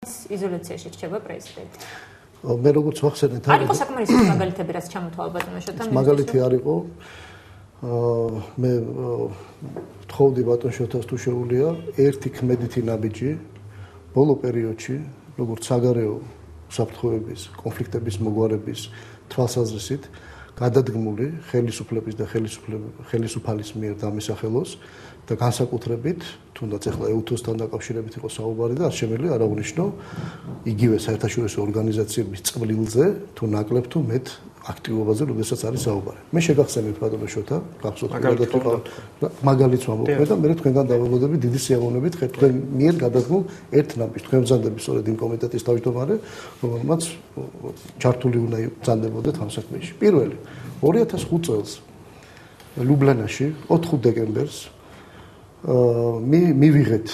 იზოლაციაში რჩება პრეზიდენტი. მე როგორც ვახსენეთ, არ იყო საკმარისი მაგალითები, რაც ჩამოთვალა ბატონო შოთა. მაგალითი არ იყო. მე ვთხოვდი ბატონ შოთას თუ შეუძლია ერთი ქმედითი ნაბიჯი ბოლო პერიოდში, როგორც საგარეო უსაფრთხოების, კონფლიქტების მოგვარების თვალსაზრისით გადადგმული ხელისუფლების და ხელისუფალის მიერ დამისახელოს და განსაკუთრებით, თუნდაც ახლა EUTOS-თან დაკავშირებით იყო საუბარი და არ შემიძლია არ აღნიშნო იგივე საერთაშორისო ორგანიზაციების წვლილზე, თუ ნაკლებ თუ მეტ აქტივობაზე, როდესაც არის საუბარი. მე შეგახსენებთ ბატონო შოთა, გახსოვთ მაგალითს ვამბობ და მე თქვენგან დავებოდები დიდი სიამოვნებით თქვენ მიერ გადადგმულ ერთ ნაბიჯს. თქვენ ბრძანდებით სწორედ იმ კომიტეტის თავმჯდომარე, რომელმაც ჩართული უნდა ბრძანდებოდეთ ამ საქმეში. პირველი 2005 წელს ლუბლიანაში 4 დეკემბერს მივიღეთ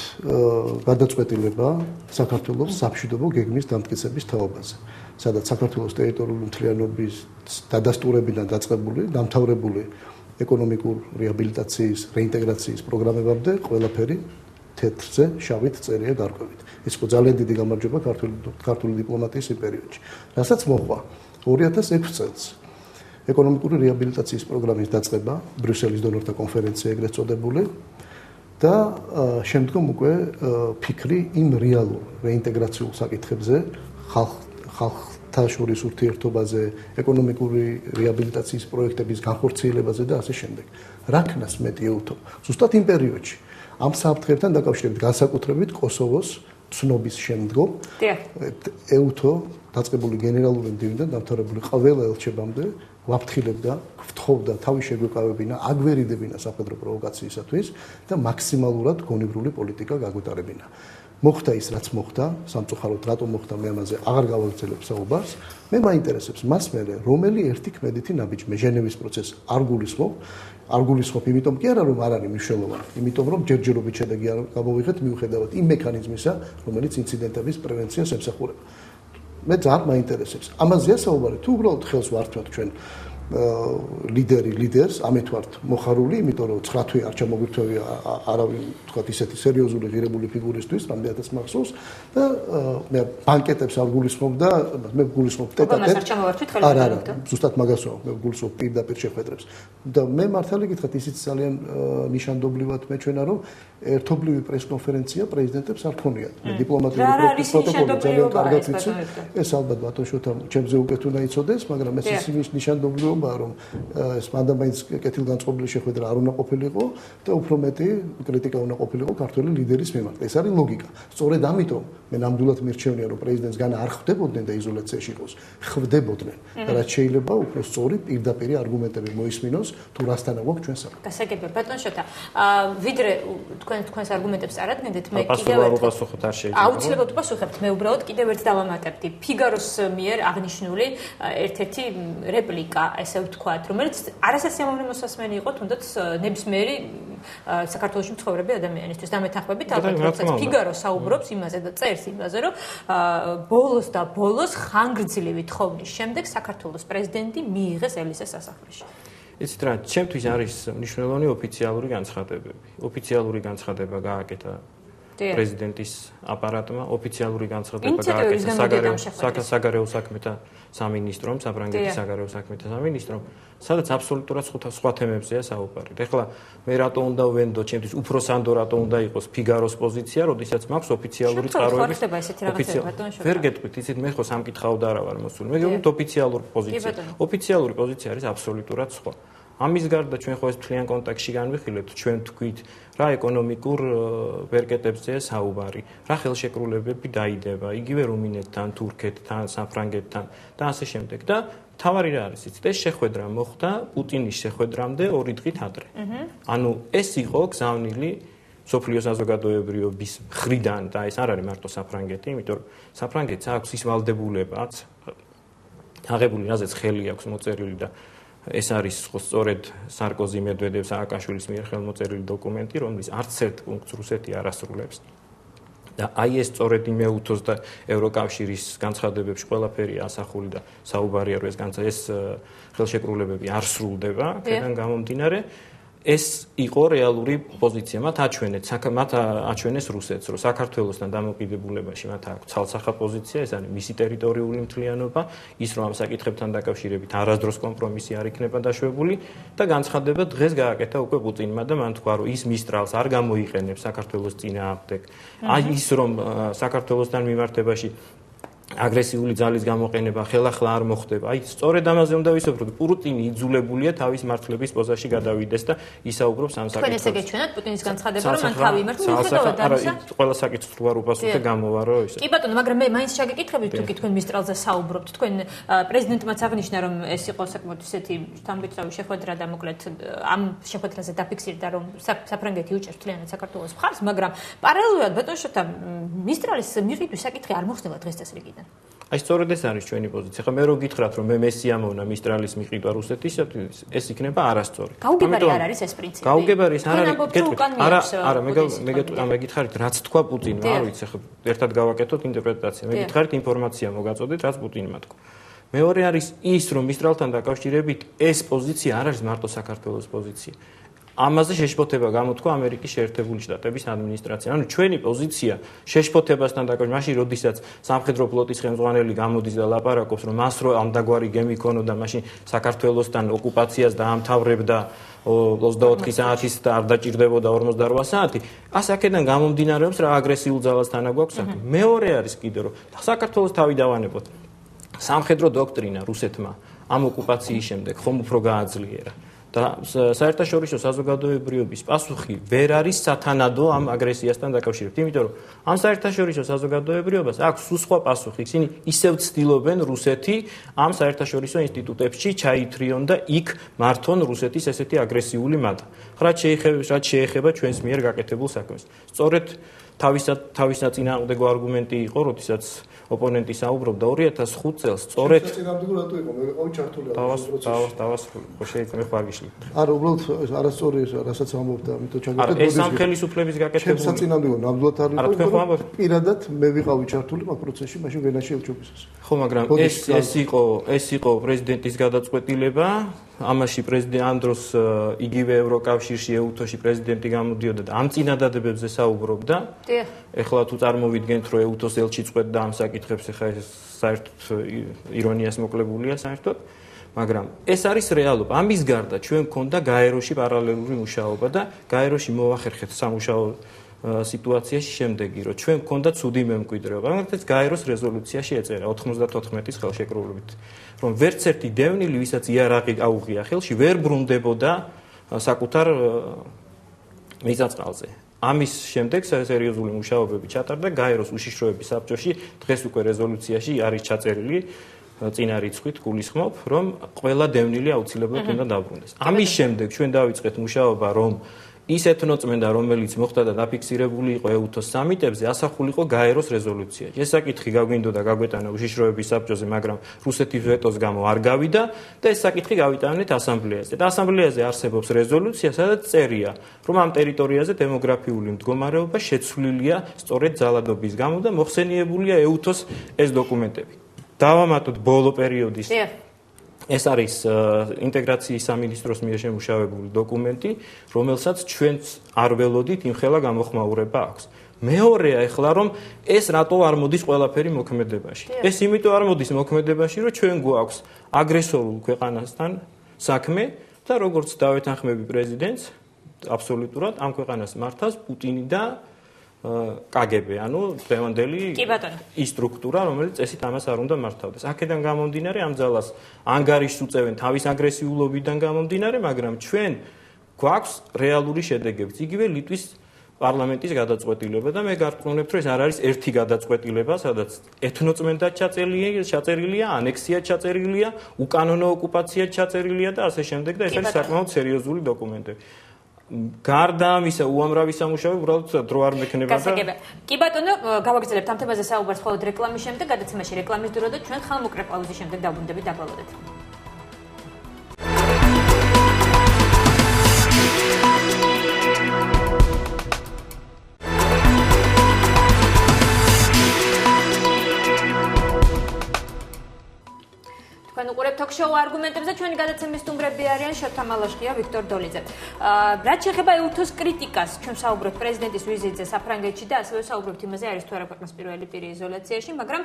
გადაწყვეტილება საქართველოს სამშვიდობო გეგმის დამტკიცების თაობაზე, სადაც საქართველოს ტერიტორიული მთლიანობის დადასტურებიდან დაწყებული, დამთავრებული ეკონომიკურ რეაბილიტაციის, რეინტეგრაციის პროგრამებამდე ყველაფერი თეთრზე, შავით წერია გარკვევით. ეს იყო ძალიან დიდი გამარჯვება ქართული დიპლომატიის იმ პერიოდში. რასაც მოყვა 2006 წელს ეკონომიკური რეაბილიტაციის პროგრამის დაწყება, ბრიუსელის დონორთა კონფერენცია ეგრეთ წოდებული და შემდგომ უკვე ფიქრი იმ რეალურ რეინტეგრაციულ საკითხებზე, ხალხთა შორის ურთიერთობაზე, ეკონომიკური რეაბილიტაციის პროექტების განხორციელებაზე და ასე შემდეგ. რა ქნას მეტი EUTO? ზუსტად იმ პერიოდში ამ საფრთხეებთან დაკავშირებით, განსაკუთრებით კოსოვოს ცნობის შემდგომ EUTO დაწყებული გენერალური მდივნიდან დამთავრებული ყველა ელჩებამდე ვაფრთხილებდა, ვთხოვდა თავი შეგვეკავებინა, აგვერიდებინა საფედრო პროვოკაციისათვის და მაქსიმალურად გონივრული პოლიტიკა გაგვეტარებინა. მოხდა ის, რაც მოხდა, სამწუხაროდ რატომ მოხდა, მე ამაზე აღარ გავაგრძელებ საუბარს. მე მაინტერესებს მას მერე რომელი ერთი ქმედითი ნაბიჯი, მე ჟენევის პროცესს არ გულისხმობ, იმიტომ კი არა რომ არ არის მნიშვნელოვანი, იმიტომ რომ ჯერჯერობით შედეგი არ გამოვიღეთ მიუხედავად იმ მექანიზმისა, რომელიც ინციდენტების პრევენციას ემსახურება. მე ძალიან მაინტერესებს. ამაზეა საუბარი, თუ უბრალოდ ხელს ვართმევთ ჩვენ ლიდერს, ამით ვართ მოხარული, იმიტომ რომ 9 თვე არ ჩამოგვირთვევია არავინ, თქვათ ისეთი სერიოზული ღირებული ფიგურისთვის, რამდენადაც მახსოვს და მე ბანკეტებს არ გულისხმობ და მე გულისხმობ ტეტ-ა-ტეტ. არა, ზუსტად მაგას ვამბობ, მე გულისხმობ პირდაპირ შეხვედრებს. და მე მართალი გითხრათ, ისიც ძალიან ნიშანდობლივად მეჩვენა, რომ ერთობლივი პრესკონფერენცია პრეზიდენტებს არ ქონიათ. მე დიპლომატიური პროტოკოლი ძალიან კარგად ვიცი. ეს ალბათ ბატონ შოთა ჩემზე უკეთ უნდა იცოდეს, მაგრამ ეს ის ნიშანდობლივად რომ ეს მანდამაინც კეთილგანწყობილი შეხვედრა არ უნდა ყოფილიყო და უფრო მეტი კრიტიკა უნდა ყოფილიყო ქართველი ლიდერის მიმართ. ეს არის ლოგიკა. სწორედ ამიტომ მე ნამდვილად მირჩევნია რომ პრეზიდენტს განა არ ხვდებოდნენ და იზოლაციაში იყოს, ხვდებოდნენ. რაც შეიძლება უფრო სწორი პირდაპირი არგუმენტები მოისმინოს თუ რასთან აქვს ჩვენ საქმე. გასაგებია ბატონ შოთა. ვიდრე თქვენს არგუმენტებს წარადგენდეთ, მე კიდევ უპასუხოთ არ შეიძლება. აუცილებლად უპასუხებთ. მე უბრალოდ კიდევ ერთ დავამატებდი. ფიგაროს მიერ აღნიშნული ერთ-ერთი რეპლიკა, ესე ვთქვათ, რომელიც არასასიამოვნო მოსასმენი იყო, თუნდაც ნებისმიერი საქართველოში მცხოვრები ადამიანისთვის. დამეთანხმებით, ალბათ, როდესაც ფიგარო საუბრობს იმაზე და წერს იმაზე, რომ ბოლოს ხანგრძლივი თხოვნის შემდეგ საქართველოს პრეზიდენტი მიიღეს ელისეს სასახლეში. იცით რა, ჩემთვის არის მნიშვნელოვანი ოფიციალური განცხადებები. ოფიციალური განცხადება გააკეთა პრეზიდენტის აპარატმა, ოფიციალური განცხადება გააკეთა საგარეო საქმეთა სამინისტრომ, საფრანგეთის საგარეო საქმეთა სამინისტრომ, სადაც აბსოლუტურად სხვა თემებზეა საუბარი. ეხლა მე რატო უნდა ვენდო, ჩემთვის უფრო სანდო რატო უნდა იყოს ფიგაროს პოზიცია, როდესაც მაქვს ოფიციალური წყაროების ვერ გეტყვით, იცით მე ხო სამკითხაოდ არა ვარ მოსული. მე გეტყვით ოფიციალური პოზიცია. ოფიციალური პოზიცია არის აბსოლუტურად სხვა. ამის გარდა ჩვენ ხო ეს მთლიან კონტექსტში განვიხილებთ, ჩვენ თქვით რა ეკონომიკურ ვერკეტებზეა საუბარი, რა ხელშეკრულებები დაიდება, იგივე რუმინეთთან, თურქეთთან, საფრანგეთთან და ასე შემდეგ და თავარი რა არის იცით, ეს შეხვედრა მოხდა პუტინის შეხვედრამდე 2 დღით ადრე. ანუ ეს იყო გზავნილი სოფლიო საზოგადოებრივობის მხრიდან და ეს არ არის მარტო საფრანგეთი, იმიტომ რომ საფრანგეთს აქვს ის ვალდებულებაც აღებული, რაზეც ხელი აქვს მოწერილი და ეს არის სწორედ სარკოზი, მედვედევ, სააკაშვილის მიერ ხელმოწერილი დოკუმენტი, რომლის არც ერთ პუნქტს რუსეთი არ ასრულებს. და აი ეს სწორედ იმ EUTOS და ევროკავშირის განცხადებებში ყველაფერია ასახული და საუბარია რომ ეს ხელშეკრულებები არ სრულდება, აქედან გამომდინარე ეს იყო რეალური პოზიცია. მათ აჩვენეს რუსეთს, რომ საქართველოსთან დამოკიდებულებაში მათ აქვს ცალსახა პოზიცია, ეს არის მისი ტერიტორიული მთლიანობა, ის რომ ამ საკითხებთან დაკავშირებით არასდროს კომპრომისი არ იქნება დაშვებული და განცხადება დღეს გააკეთა უკვე პუტინმა და მან თქვა, რომ ის მისტრალს არ გამოიყენებს საქართველოს წინააღმდეგ. აი ის რომ საქართველოსთან მიმართებაში აგრესიული ძალის გამოყენება ხელახლა არ მოხდება. აი, სწორედ ამაზე უნდა ვისაუბროთ. პუტინი იძულებულია თავის მართლების პოზაში გადავიდეს და ისაუბრობს ამ საკითხებზე. თქვენ ესე გეჩვენათ პუტინის განცხადება, რომ მან თავი იმართა მიუხედავად ამისა? ყველა საკითხს თუ არ უპასუხე გამოვარო ისე. კი ბატონო, მაგრამ მე მაინც შეგეკითხებით, თუ კი თქვენ მისტრალზე საუბრობთ. თქვენ პრეზიდენტმაც აღნიშნა, რომ ეს იყო საკმაოდ ისეთი თამბიცავი შეხვედრა და მოკლედ ამ შეხვედრაზე დაფიქსირდა, რომ საფრანგეთი უჭერს მთლიანად საქართველოს მხარს, მაგრამ პარალელურად ბატონ შოთა მისტრალის მიღების საკითხი არ მოხდება დღეს წესრიგით. აი სწორედ ეს არის ჩვენი პოზიცია. ხა მე რო გითხრათ რომ მე მესიამოვნა მისტრალის მიყიდვა რუსეთისათვის, ეს იქნება არასწორი. გაუგებარი არ არის ეს პრინციპი. გაუგებარი ეს არ არის. არა, მე გითხარით რაც თქვა პუტინმა, არ ვიცი, ხა ერთად გავაკეთოთ ინტერპრეტაცია. მე გითხარით ინფორმაცია მოგაწოდეთ, რაც პუტინმა თქვა. მეორე არის ის რომ მისტრალთან დაკავშირებით ეს პოზიცია არ არის მარტო საქართველოს პოზიცია. ამაზე შეშფოთება გამოთქვა ამერიკის შეერთებული შტატების ადმინისტრაცია. ანუ ჩვენი პოზიცია შეშფოთებასთან დაკავშირებით, მაშინ როდესაც სამხედრო ფლოტის ხელმძღვანელი გამოდის და ლაპარაკობს, რომ მას რო ამდაგვარი გემი ქონოდა, მაშინ საქართველოსთან ოკუპაციას დაამთავრებდა 24 საათის და არ დაჭირდებოდა 48 საათი. ასაკედან გამომდინარეობს რა აგრესიულ ძალას თანა გვაქვს საქმე. მეორე არის კიდე რომ საქართველოს თავი დავანებოთ. სამხედრო დოქტრინა რუსეთმა ამ ოკუპაციის შემდეგ ხომ უფრო გააძლიერა. და საერთაშორისო საზოგადოებრიობის პასუხი ვერ არის სათანადო ამ აგრესიასთან დაკავშირებით. იმიტომ რომ ამ საერთაშორისო საზოგადოებრიობას აქვს სხვა პასუხი. ისინი ისევ ცდილობენ რუსეთი ამ საერთაშორისო ინსტიტუტებში ჩაითრიონ და იქ მართონ რუსეთის ესეთი აგრესიული მატა. რაც შეეხება ჩვენს მიერ გაკეთებულ საქმეს. სწორედ თავის წინააღმდეგო არგუმენტი იყო, როდესაც ოპონენტი საუბრობდა 2005 წელს, სწორედ წინააღმდეგო რატო იყო? მე ვიყავი ჩართული ამ დავასრულე. ხო შეიძლება მე ხარ გიშლით. არა, უბრალოდ არასწორი რასაც ამბობდა, ამიტომ ჩაგეთეთ. ეს ამ ხელისუფლების გაკეთებული. ჩემს წინააღმდეგო ნამდვილად არ იყო. პირადად მე ვიყავი ჩართული ამ პროცესში, მაშინ ვენაში ელჩობისას. ხო, მაგრამ ეს იყო პრეზიდენტის გადაწყვეტილება. ამაში ამ დროს იგივე ევროკავშირში ეუთოში პრეზიდენტი გამოდიოდა და ამ წინადადებებზე საუბრობდა. ეხლა თუ წარმოვიდგენთ, რომ ეუთოს ელჩი წყვეტდა ამ საკითხებს, ეხლა ეს საერთოდ ირონიას მოკლებულია საერთოდ, მაგრამ ეს არის რეალობა. ამის გარდა ჩვენ გქონდა გაეროში პარალელური მუშაობა და გაეროში მოვახერხეთ სამუშაო სიტუაციაში შემდეგი, რომ ჩვენ გქონდა ცუდი მემკვიდრეობა. მაგალითად, გაეროს რეზოლუციაში ეწერა 94-ის ხელშეკრულებით, რომ ვერც ერთი დევნილი, ვისაც იარაღი აუღია ხელში, ვერ ბრუნდებოდა საკუთარ მიწა-წყალზე. ამის შემდეგ სერიოზული მუშაობები ჩატარდა გაეროს უშიშროების საბჭოში. დღეს უკვე რეზოლუციაში არის ჩაწერილი წინა რიცხვით გულისხმობ, რომ ყველა დევნილი აუცილებლად უნდა დაბრუნდეს. ამის შემდეგ ჩვენ დავიწყეთ მუშაობა, რომ ის ეთნოწმენდა, რომელიც მოხდა და დაფიქსირებული იყო ეუთოს სამიტებზე, ასახულიყო გაეროს რეზოლუციაში. ეს საკითხი გაგვინდოდა გაგვეტანა უშიშროების საბჭოზე, მაგრამ რუსეთის ვეტოს გამო არ გავიდა და ეს საკითხი გავიტანეთ ასამბლეაზე. და ასამბლეაზე არსებობს რეზოლუცია, სადაც წერია, რომ ამ ტერიტორიაზე დემოგრაფიული მდგომარეობა შეცვლილია სწორედ ძალადობის გამო და მოხსენიებულია ეუთოს ეს დოკუმენტები. დავამატოთ ბოლო პერიოდის ეს არის ინტეგრაციის სამინისტროს მიერ შემუშავებული დოკუმენტი, რომელსაც ჩვენც არ ველოდით იმხელა გამოხმაურება აქვს. მეორეა ეხლა რომ ეს რატო არ მოდის ყველაფერი მოქმედებაში. ეს იმიტომ არ მოდის მოქმედებაში, რომ ჩვენ გვაქვს აგრესორულ ქვეყანასთან საქმე და როგორც დავეთანხმები პრეზიდენტს, აბსოლუტურად ამ ქვეყანას მართავს პუტინი და კგბ, ანუ დღევანდელი ის სტრუქტურა, რომელიც წესით ამას არ უნდა მართავდეს. აქედან გამომდინარე ამ ძალას ანგარიშს უწევენ თავის აგრესიულობიდან გამომდინარე, მაგრამ ჩვენ გვაქვს რეალური შედეგები. იგივე ლიტვის პარლამენტის გადაწყვეტილება და მე გარწმუნებთ, რომ ეს არ არის ერთი გადაწყვეტილება, სადაც ეთნოწმენდად ჩაწერილია, ანექსია ჩაწერილია, უკანონო ოკუპაცია ჩაწერილია და ასე შემდეგ და ეს არის საკმაოდ სერიოზული დოკუმენტები. გარდა ამისა უამრავი სამუშაო უბრალოდ დრო არ მექნება და კი ბატონო გავაგრძელებთ ამ თემაზე საუბარს მხოლოდ რეკლამის შემდეგ, გადაცემაში რეკლამის დრო და ჩვენ ხალხმოკლე პაუზის შემდეგ დაბრუნდებით, დაგვალოდეთ. თქვენ განუყურებთ ток-შოუ არგუმენტებზე. ჩვენი გადაცემის სტუმრები არიან შოთა მალაშხია, ვიქტორ დოლიძე. რაც შეეხება EUTHOS კრიტიკას, ჩვენ საუბრობთ პრეზიდენტის ვიზიტზე საფრანგეთში და ასევე საუბრობთ იმაზე, არის თუ არა ქვეყნის პირველი პირი იზოლაციაში, მაგრამ